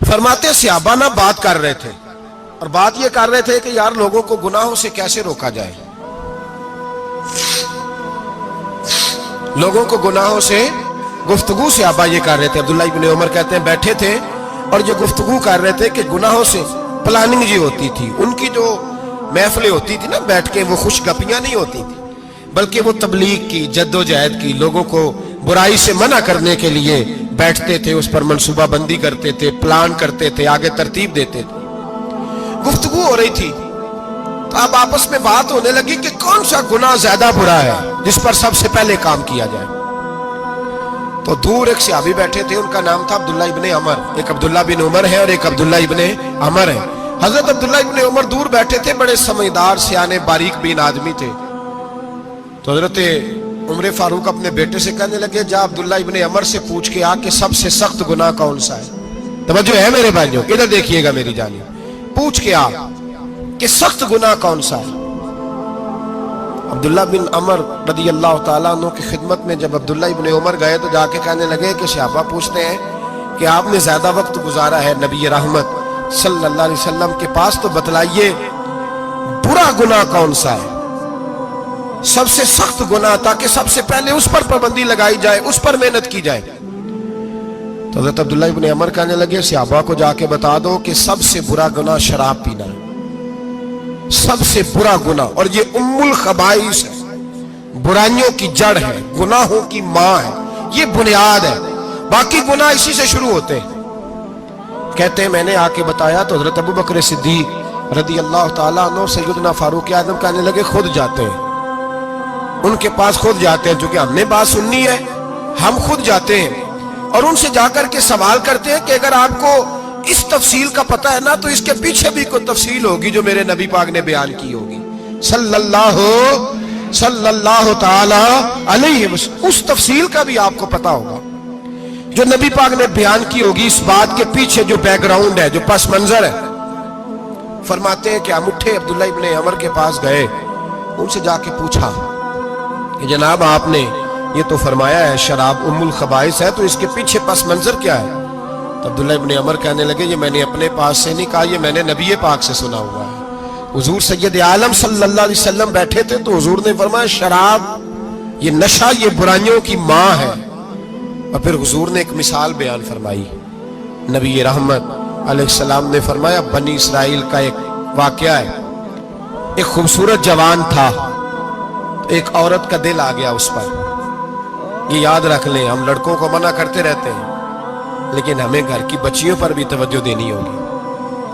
فرماتے صحابہ نہ بات کر رہے تھے، اور بات یہ کر رہے تھے کہ یار لوگوں کو گناہوں سے کیسے روکا جائے، لوگوں کو گناہوں سے گفتگو صحابہ یہ کر رہے تھے۔ عبداللہ ابن عمر کہتے ہیں بیٹھے تھے اور جو گفتگو کر رہے تھے کہ گناہوں سے پلاننگ جی ہوتی تھی، ان کی جو محفلیں ہوتی تھی نا بیٹھ کے، وہ خوش گپیاں نہیں ہوتی تھی، بلکہ وہ تبلیغ کی جد و جہد کی، لوگوں کو برائی سے منع کرنے کے لیے بیٹھتے تھے، اس پر منصوبہ بندی کرتے تھے، پلان کرتے تھے، آگے ترتیب دیتے تھے۔ گفتگو ہو رہی تھی تو اب آپس میں بات ہونے لگی کہ کون سا گناہ زیادہ برا ہے جس پر سب سے پہلے کام کیا جائے۔ تو دور ایک صحابی بیٹھے تھے، ان کا نام تھا عبداللہ ابن عمر، ایک عبداللہ بن عمر ہے اور ایک عبداللہ ابن عمر ہے۔ حضرت عبداللہ ابن عمر دور بیٹھے تھے، بڑے سمجھدار سیانے باریک بین آدمی تھے۔ تو حضرت عمر فاروق اپنے بیٹے سے کہنے لگے جا عبداللہ ابن عمر سے پوچھ کے آ کہ سب سے سخت گناہ کون سا ہے۔ توجہ ہے میرے بھائیوں، ادھر دیکھیے گا میری جانب، پوچھ کے آ کہ سخت گناہ کون سا ہے۔ عبداللہ بن عمر رضی اللہ تعالیٰ عنہ کی خدمت میں جب عبداللہ ابن عمر گئے تو جا کے کہنے لگے کہ صحابہ پوچھتے ہیں کہ آپ نے زیادہ وقت گزارا ہے نبی رحمت صلی اللہ علیہ وسلم کے پاس، تو بتلائیے برا گناہ کون سا ہے، سب سے سخت گناہ، تاکہ سب سے پہلے اس پر پابندی لگائی جائے، اس پر محنت کی جائے۔ تو حضرت عبداللہ ابن عمر کہنے لگے صحابہ کو جا کے بتا دو کہ سب سے برا گناہ شراب پینا ہے، سب سے برا گناہ، اور یہ ام الخبائث ہے، برائیوں کی جڑ ہے، گناہوں کی ماں ہے، یہ بنیاد ہے، باقی گناہ اسی سے شروع ہوتے ہیں۔ کہتے ہیں میں نے آ کے بتایا تو حضرت ابو بکر صدیق رضی اللہ تعالیٰ عنہ سیدنا فاروق اعظم کہنے لگے خود جاتے ہیں، ان کے پاس خود جاتے ہیں، چونکہ ہم نے بات سننی ہے ہم خود جاتے ہیں اور ان سے جا کر کے سوال کرتے ہیں کہ اگر آپ کو اس تفصیل کا پتہ ہے نا تو اس کے پیچھے بھی کوئی تفصیل ہوگی جو میرے نبی پاک نے بیان کی ہوگی صلی اللہ تعالی علیہ وسلم، اس تفصیل کا بھی آپ کو پتہ ہوگا جو نبی پاک نے بیان کی ہوگی، اس بات کے پیچھے جو بیک گراؤنڈ ہے، جو پس منظر ہے۔ فرماتے ہیں کہ ہم اٹھے عبداللہ ابن عمر کے پاس گئے، ان سے جا کے پوچھا کہ جناب آپ نے یہ تو فرمایا ہے شراب ام الخبائث ہے، تو اس کے پیچھے پس منظر کیا ہے؟ تو عبداللہ ابن عمر کہنے لگے یہ میں نے اپنے پاس سے نہیں کہا، یہ میں نے نبی پاک سے سنا ہوا ہے۔ حضور سید عالم صلی اللہ علیہ وسلم بیٹھے تھے تو حضور نے فرمایا شراب یہ نشہ یہ برائیوں کی ماں ہے، اور پھر حضور نے ایک مثال بیان فرمائی۔ نبی رحمت علیہ السلام نے فرمایا بنی اسرائیل کا ایک واقعہ ہے، ایک خوبصورت جوان تھا، ایک عورت کا دل آ گیا اس پر۔ یہ یاد رکھ لیں، ہم لڑکوں کو منع کرتے رہتے ہیں لیکن ہمیں گھر کی بچیوں پر بھی توجہ دینی ہوگی،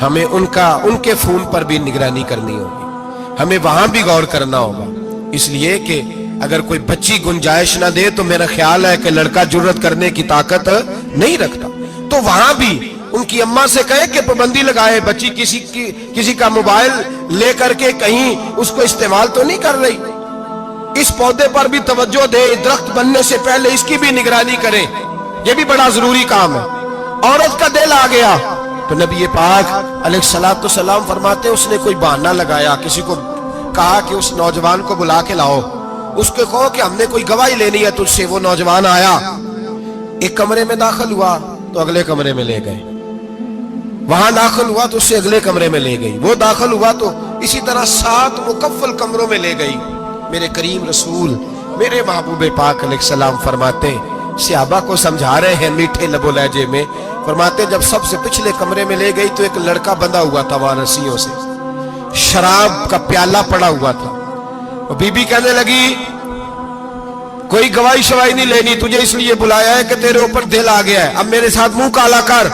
ہمیں ان کے فون پر بھی نگرانی کرنی ہوگی، ہمیں وہاں بھی غور کرنا ہوگا، اس لیے کہ اگر کوئی بچی گنجائش نہ دے تو میرا خیال ہے کہ لڑکا جرت کرنے کی طاقت نہیں رکھتا، تو وہاں بھی ان کی اماں سے کہے کہ پابندی لگائے، بچی کسی کا موبائل لے کر کے کہیں اس کو استعمال تو نہیں کر رہی، اس پودے پر بھی توجہ دے، درخت بننے سے پہلے اس کی بھی نگرانی کریں، یہ بھی بڑا ضروری کام ہے۔ عورت کا دل آ گیا تو نبی پاک علیہ السلام فرماتے اس نے کوئی بہانہ لگایا، کسی کو کہا کہ اس نوجوان کو بلا کے لاؤ، اس کو کہو کہ ہم نے کوئی گواہی لینی ہے تجھ سے۔ وہ نوجوان آیا، ایک کمرے میں داخل ہوا تو اگلے کمرے میں لے گئے، وہاں داخل ہوا تو اس سے اگلے کمرے میں لے گئی، وہ داخل ہوا تو اسی طرح 7 مکفل کمروں میں لے گئی۔ میرے کریم رسول میرے محبوب پاک علیہ السلام فرماتے صحابہ کو سمجھا رہے ہیں میٹھے لب و لہجے میں، فرماتے جب سب سے پچھلے کمرے میں لے گئی تو ایک لڑکا بندھا ہوا تھا وہاں رسیوں سے، شراب کا پیالہ پڑا ہوا تھا، اور بی بی کہنے لگی کوئی گواہی شواہی نہیں لینی، تجھے اس لیے بلایا ہے کہ تیرے اوپر دل آ گیا ہے، اب میرے ساتھ منہ کالا کر۔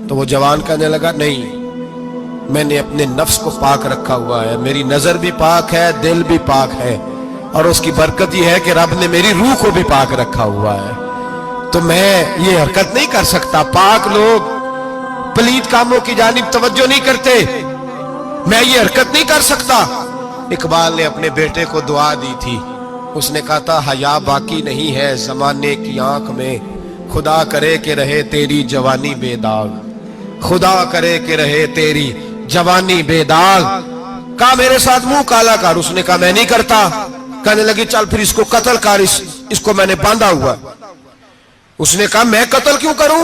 تو وہ جوان کہنے لگا نہیں، میں نے اپنے نفس کو پاک رکھا ہوا ہے، میری نظر بھی پاک ہے، دل بھی پاک ہے، اور اس کی برکت یہ ہے کہ رب نے میری روح کو بھی پاک رکھا ہوا ہے، تو میں یہ حرکت نہیں کر سکتا۔ پاک لوگ پلید کاموں کی جانب توجہ نہیں کرتے، میں یہ حرکت نہیں کر سکتا۔ اقبال نے اپنے بیٹے کو دعا دی تھی، اس نے کہا تھا حیا باقی نہیں ہے زمانے کی آنکھ میں، خدا کرے کہ رہے تیری جوانی بے داغ، خدا کرے کہ رہے تیری جوانی بے داغ۔ کہا میرے ساتھ منہ کالا کر، اس نے کہا میں نہیں کرتا۔ کہنے لگی چل پھر اس کو قتل کر، اس کو میں نے باندھا ہوا۔ اس نے کہا میں قتل کیوں کروں؟